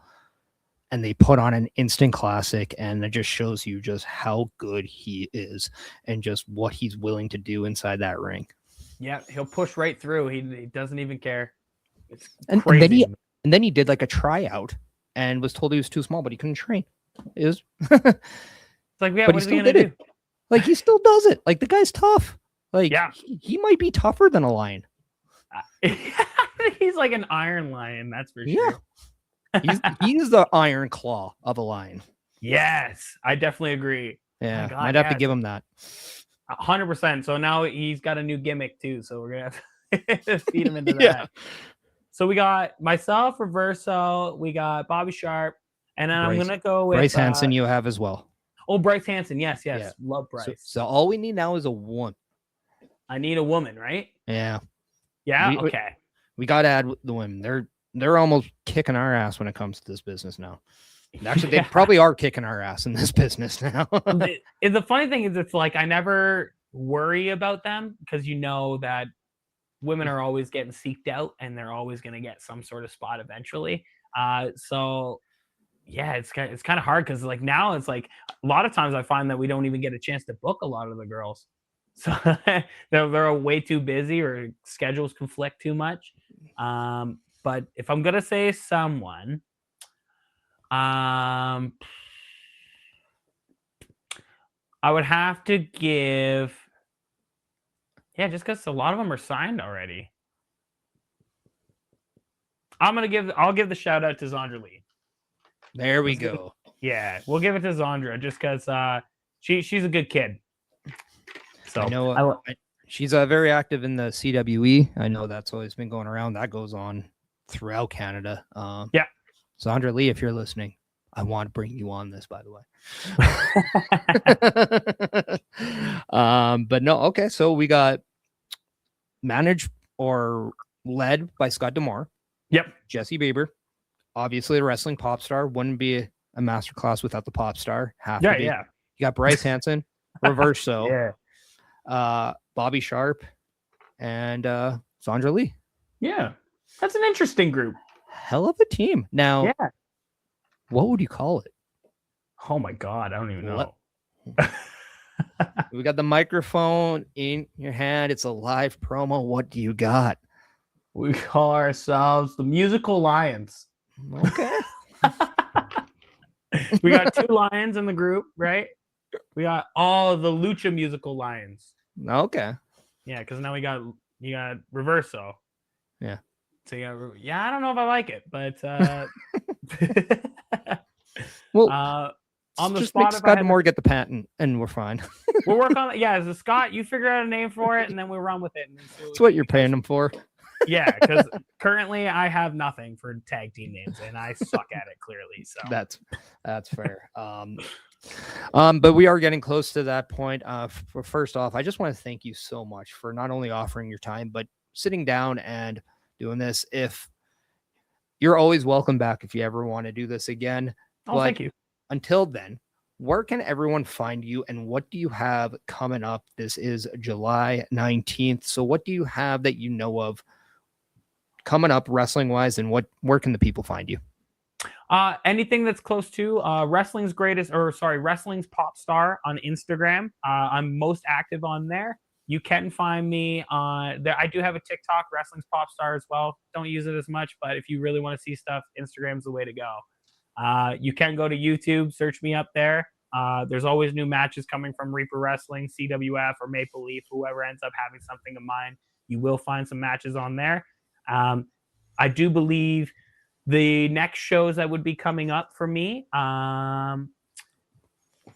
And they put on an instant classic, and it just shows you just how good he is and just what he's willing to do inside that ring. Yeah, he'll push right through. He doesn't even care. It's and crazy. And then he did like a tryout and was told he was too small, but he couldn't train. It was it's like, yeah, what is he gonna do? Like, he still does it. Like, the guy's tough. Like, yeah, he might be tougher than a lion. He's like an iron lion, that's for sure. He's the iron claw of a lion. Yes, I definitely agree. Yeah, I'd have to give him that. 100%. So now he's got a new gimmick too. So we're gonna have to feed him into that. So we got myself, Reverso, we got Bobby Sharp, and then I'm gonna go with Bryce Hanson. You have as well. Oh, Bryce Hanson. Yes. Yeah. Love Bryce. So all we need now is a woman. I need a woman, right? Yeah. Yeah. Okay. We got to add the women. They're almost kicking our ass when it comes to this business now. Actually, they probably are kicking our ass in this business now. The funny thing is, it's like I never worry about them because you know that women are always getting seeked out and they're always going to get some sort of spot eventually. So yeah, it's kind of hard because like now it's like a lot of times I find that we don't even get a chance to book a lot of the girls. So they're way too busy or schedules conflict too much. But if I'm gonna say someone, I would have to give, just because a lot of them are signed already. I'll give the shout out to Zandra Lee. There we go. Yeah, we'll give it to Zandra just because she's a good kid. So I know she's very active in the CWE. I know that's always been going around. That goes on throughout Canada. Yeah. Zandra Lee, if you're listening, I want to bring you on this, by the way. But no, okay. So we got managed or led by Scott D'Amore. Yep. Jesse Bieber, obviously a wrestling pop star. Wouldn't be a masterclass without the pop star. Yeah. You got Bryce Hanson, Reverso. Yeah. Bobby Sharp, and Zandra Lee. Yeah, that's an interesting group. Hell of a team. Now, what would you call it? Oh my God, I don't even know. We got the microphone in your hand. It's a live promo. What do you got? We call ourselves the Musical Lions. Okay. We got 2 lions in the group, right? We got all the Lucha Musical Lions. Okay. Yeah, because now you got Reverso. Yeah. So I don't know if I like it, but well, on the just spot, make Scott D'Amore get the patent, and we're fine. We'll work on it. Yeah, so Scott, you figure out a name for it, and then we'll run with it. That's what you're paying him for. Yeah, because currently I have nothing for tag team names, and I suck at it clearly. So that's fair. But we are getting close to that point. First off, I just want to thank you so much for not only offering your time, but sitting down and doing this. If you're always welcome back if you ever want to do this again. Thank you. Until then, where can everyone find you and what do you have coming up? This is July 19th. So what do you have that you know of coming up wrestling wise, and where can the people find you? Anything that's close to wrestling's Popstar on Instagram. I'm most active on there. You can find me on there. I do have a TikTok, Wrestling's Popstar as well. Don't use it as much, but if you really want to see stuff, Instagram's the way to go. You can go to YouTube, search me up there. There's always new matches coming from Reaper Wrestling, CWF, or Maple Leaf, whoever ends up having something in mind. You will find some matches on there. I do believe the next shows that would be coming up for me,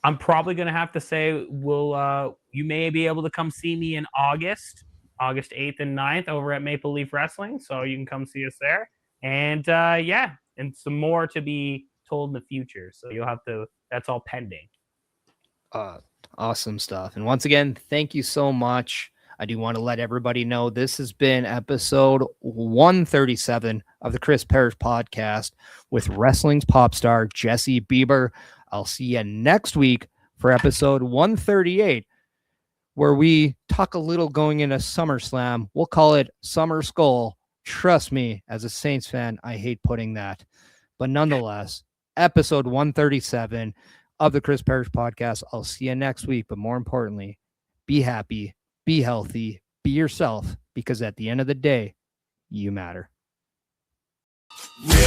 I'm probably going to have to say, you may be able to come see me in August 8th and 9th over at Maple Leaf Wrestling. So you can come see us there. And and some more to be told in the future. So that's all pending. Awesome stuff. And once again, thank you so much. I do want to let everybody know this has been episode 137 of the Chris Parrish podcast with Wrestling's Popstar, Jesse Bieber. I'll see you next week for episode 138, where we talk a little going into SummerSlam. We'll call it Summer Skull. Trust me, as a Saints fan, I hate putting that. But nonetheless, episode 137 of the Chris Parrish podcast. I'll see you next week. But more importantly, be happy, be healthy, be yourself, because at the end of the day, you matter. Yeah.